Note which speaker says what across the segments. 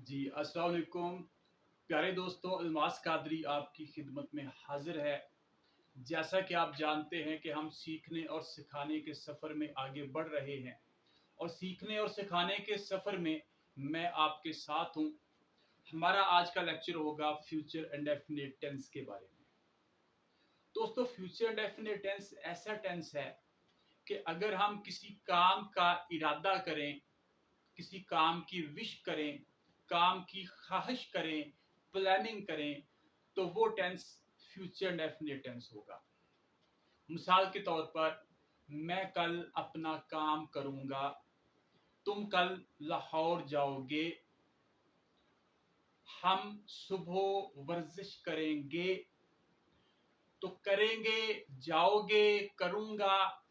Speaker 1: जी, अस्सलाम वालेकुम। प्यारे दोस्तों, अल्मास कादरी आपकी खिदमत में हाज़िर है। जैसा कि आप जानते हैं कि हम सीखने और सिखाने के सफ़र में आगे बढ़ रहे हैं और सीखने और सिखाने के सफ़र में मैं आपके साथ हूँ। हमारा आज का लेक्चर होगा फ्यूचर इंडेफिनिट टेंस के बारे में। दोस्तों, फ्यूचर इंडेफिनिट टेंस ऐसा टेंस है कि अगर हम किसी काम का इरादा करें, किसी काम की विश करें, काम की ख्वाहिश करें, प्लानिंग करें, तो वो टेंस फ्यूचर इंडेफिनिट टेंस होगा। मिसाल के तौर पर, मैं कल अपना काम करूँगा, तुम कल लाहौर जाओगे, हम सुबह वर्जिश करेंगे। तो करेंगे, जाओगे, करूँगा,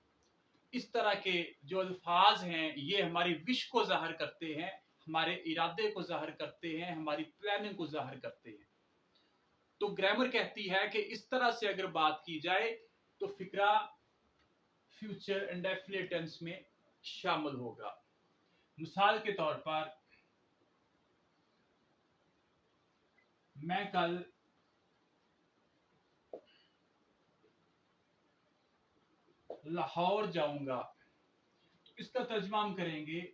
Speaker 1: इस तरह के जो अल्फाज हैं ये हमारी विश को ज़ाहिर करते हैं, हमारे इरादे को ज़ाहिर करते हैं, हमारी प्लानिंग को ज़ाहिर करते हैं। तो ग्रामर कहती है कि इस तरह से अगर बात की जाए तो फिक्रा फ्यूचर इंडेफिनिट टेंस में शामिल होगा। मिसाल के तौर पर, मैं कल लाहौर जाऊंगा, तो इसका तर्जमा हम करेंगे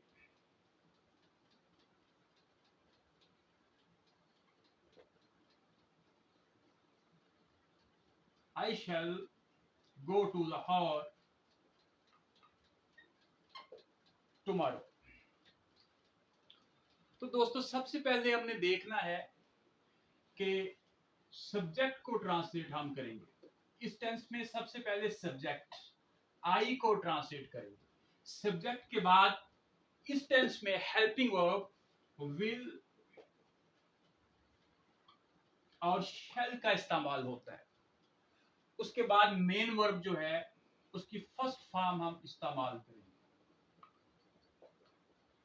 Speaker 1: आई शैल गो टू लाहौर टुमारो। तो दोस्तों, सबसे पहले हमने देखना है कि सब्जेक्ट को ट्रांसलेट हम करेंगे। इस टेंस में सबसे पहले सब्जेक्ट आई को ट्रांसलेट करेंगे। सब्जेक्ट के बाद इस टेंस में हेल्पिंग वर्ब विल और शैल का इस्तेमाल होता है। उसके बाद मेन वर्ब जो है उसकी फर्स्ट फॉर्म हम इस्तेमाल करेंगे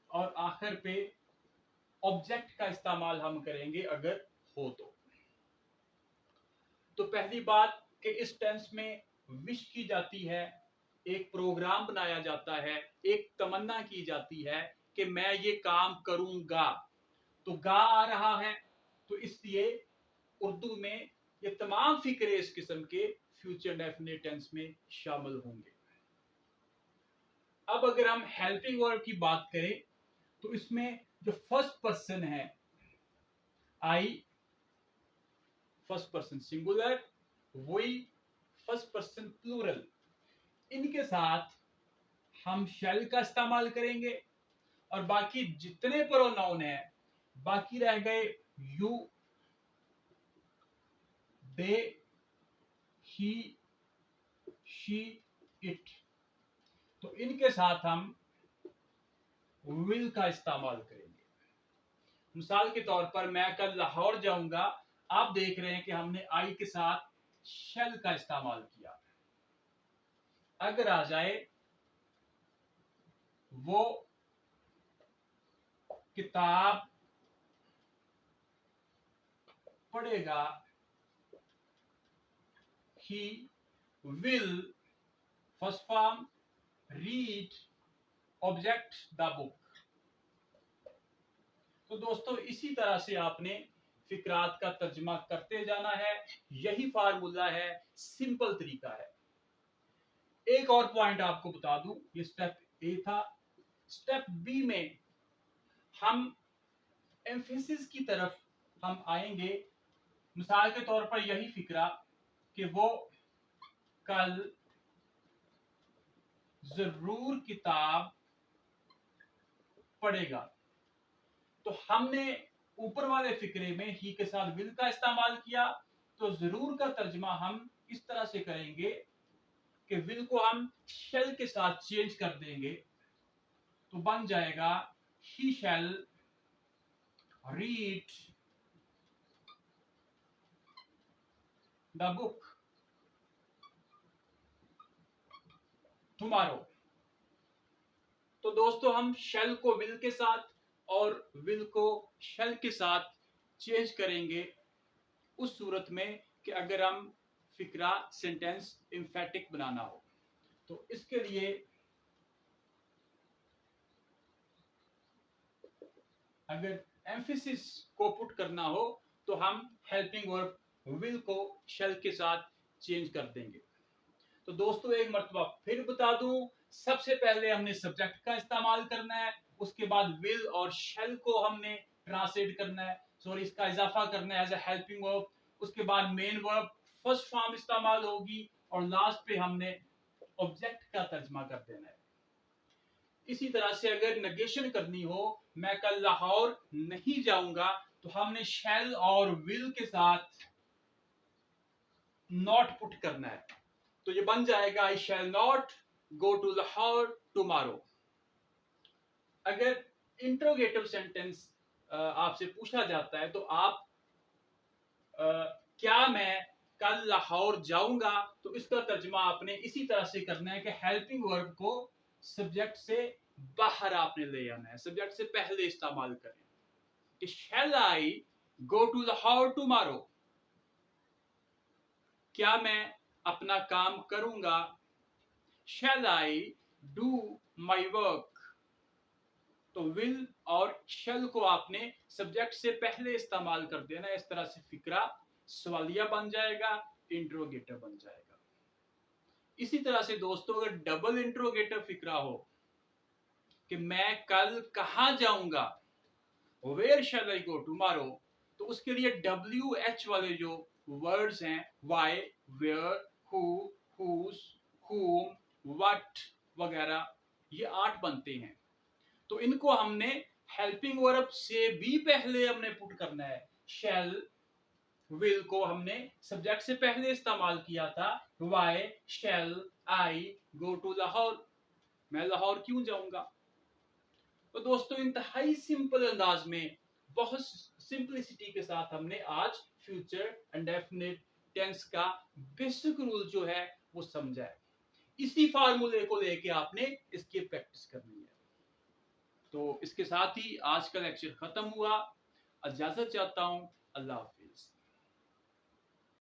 Speaker 1: और आखिर पे ऑब्जेक्ट का इस्तेमाल हम करेंगे अगर हो तो पहली बात कि इस टेंस में विश की जाती है, एक प्रोग्राम बनाया जाता है, एक तमन्ना की जाती है कि मैं ये काम करूंगा। तो गा आ रहा है, तो इसलिए उर्दू में ये तमाम फिक्रे इस किस्म के फ्यूचर डेफिनेट टेंस में शामिल होंगे। अब अगर हम हेल्पिंग वर्ब की बात करें तो इसमें जो फर्स्ट पर्सन है I, first person singular, we first person plural, इनके साथ हम शैल का इस्तेमाल करेंगे और बाकी जितने प्रोनाउन है बाकी रह गए you, they, he, she, it, तो इनके साथ हम विल का इस्तेमाल करेंगे। मिसाल के तौर पर, मैं कल लाहौर जाऊंगा, आप देख रहे हैं कि हमने आई के साथ शैल का इस्तेमाल किया। अगर आ जाए वो किताब पढ़ेगा, he will first form read object the book. तो दोस्तों, इसी तरह से आपने फिक्रात का तर्जमा करते जाना है। यही फार्मूला है, सिंपल तरीका है। एक और पॉइंट आपको बता दूं, ये स्टेप ए था। स्टेप बी में हम एम्फेसिस की तरफ हम आएंगे। मिसाल के तौर पर यही फिक्रा कि वो कल जरूर किताब पढ़ेगा। तो हमने ऊपर वाले फिक्रे में ही के साथ विल का इस्तेमाल किया, तो जरूर का तर्जमा हम इस तरह से करेंगे कि विल को हम शैल के साथ चेंज कर देंगे, तो बन जाएगा ही शैल रीड द बुक टुमारो। तो दोस्तों, हम शैल को विल के साथ और विल को शैल के साथ चेंज करेंगे उस सूरत में कि अगर हम फिक्रा सेंटेंस एम्फेटिक बनाना हो। तो इसके लिए अगर एम्फेसिस को पुट करना हो तो हम हेल्पिंग वर्ब विल को शैल के साथ चेंज कर देंगे। तो दोस्तों एक मरतबा फिर बता दूं, सबसे पहले हमने सब्जेक्ट का इस्तेमाल करना है, उसके बाद विल और शैल को हमने ट्रांसलेट करना है, सॉरी इसका इजाफा करना है एज ए हेल्पिंग वर्ब, उसके बाद मेन वर्ब फर्स्ट फॉर्म इस्तेमाल होगी और लास्ट पे हमने ऑब्जेक्ट का तर्जमा कर देना है। इसी तरह से अगर नेगेशन करनी हो, मैं कल लाहौर नहीं जाऊंगा, तो हमने शैल और विल के साथ नॉट पुट करना है, तो ये बन जाएगा I shall not go to Lahore tomorrow. अगर इंट्रोगेटिव सेंटेंस आपसे पूछा जाता है तो आप क्या मैं कल लाहौर जाऊंगा, तो इसका तर्जमा आपने इसी तरह से करना है कि हेल्पिंग वर्ब को सब्जेक्ट से बाहर आपने ले आना है, सब्जेक्ट से पहले इस्तेमाल करें कि शैल I go to Lahore tomorrow, क्या मैं अपना काम करूंगा, शैल आई डू माई वर्क। तो विल और शैल को आपने सब्जेक्ट से पहले इस्तेमाल कर देना, इस तरह से फिक्रा सवालिया बन जाएगा, इंट्रोगेटिव बन जाएगा। इसी तरह से दोस्तों अगर डबल इंट्रोगेटिव फिक्रा हो कि मैं कल कहां जाऊंगा, where shell I go tomorrow, तो उसके लिए WH वाले जो वर्ड्स हैं, why, where, who, whose, whom, what वगैरह, ये 8 बनते हैं। तो इनको हमने हेल्पिंग वर्ब से भी पहले हमने पुट करना है। शैल विल को हमने सब्जेक्ट से पहले इस्तेमाल किया था, why shall I go to Lahore, मैं लाहौर क्यों जाऊंगा। तो दोस्तों इंतहाई सिंपल अंदाज में, बहुत सिंपलिसिटी के साथ हमने आज फ्यूचर इंडेफिनिट टेंस का बेसिक रूल जो है वो समझा है। इसी फार्मूले को लेके आपने इसकी प्रैक्टिस करनी है। तो इसके साथ ही आज का लेक्चर खत्म हुआ, इजाजत चाहता हूं, अल्लाह हाफिज।